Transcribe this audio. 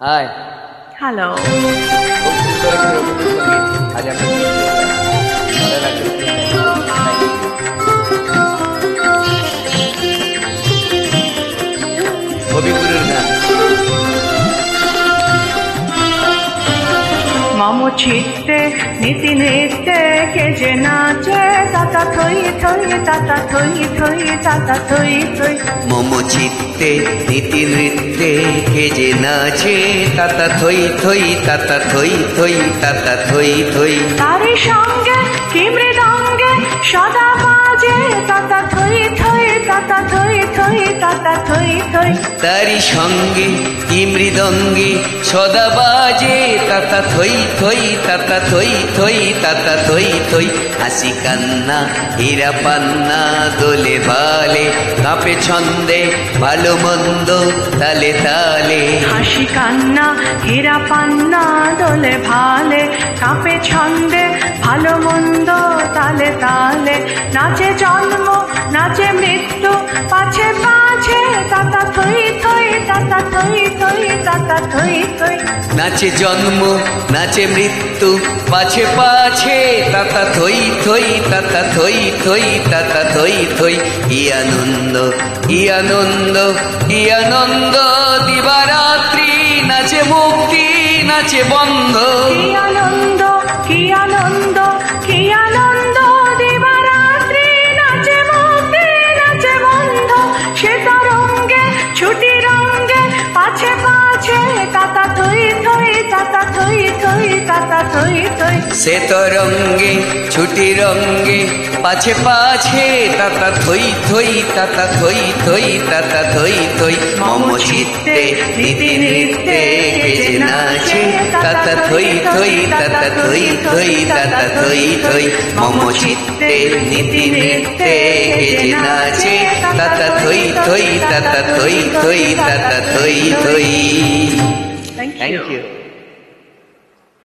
High. Hello. খুব সুন্দর একটি রবীন্দ্রসঙ্গীত আজ আমরা ভালো লাগছে। কবিগুরুর গান। মম চিত্তে নীতি নৃত্যে কে যে নাচে তাতা থই থই তাতা থই থই তাতা থই থই। মম চিত্তে নীতি নৃত্যে কে যে নাচে তাতা থই থই তাতা থই থই তাতা থই থই। তারি সঙ্গে কি মৃদঙ্গে সদা বাজে তাতা থই থই তাতা থই থই তাতা থই থই। তারি সঙ্গে কি মৃদঙ্গে সদা বাজে তাতা থই থই তাতা থই থই তাতা থই থই। হাসি কান্না হীরা পান্না দোলে বালে কাঁপে ছন্দে ভালো মন্দ তালে তালে। হাসি কান্না হীরা পান্না দোলে ভালে কাঁপে ছন্দে ভালো মন্দ তালে তালে। নাচে জন্ম নাচে মৃত্যু পাছে পাছে তাতা থই থই তাতা থই থই তাতা থই থই। নাচে জন্ম নাচে মৃত্যু পাছে পাছে তাতা থই থই তাতা থই থই তাতা থই থই। কি আনন্দ কি আনন্দ কি আনন্দ দিবারাত্রি নাচে মুক্তি নাচে বন্ধ। কি আনন্দ কি আনন্দ কি আনন্দ দিবারাত্রি নাচে মুক্তি নাচে বন্ধ। সে তরঙ্গে ছুটি রঙ্গে পাছে পাছে তাতা থই থই তাতা থই থই তাতা থই থই। সে তরঙ্গে ছুটি রঙ্গে পাছে পাছে তাতা থই থই তাতা থই থই তাতা থই থই। মম চিত্তে নীতি নৃত্যে কে যে নাচে তাতা থই থই তাতা থই থই তাতা থই থই। মম চিত্তে নীতি নৃত্যে কে যে নাচে তাতা থই থই তাতা থই থই তাতা থই থই। Thank thank you. ইউ।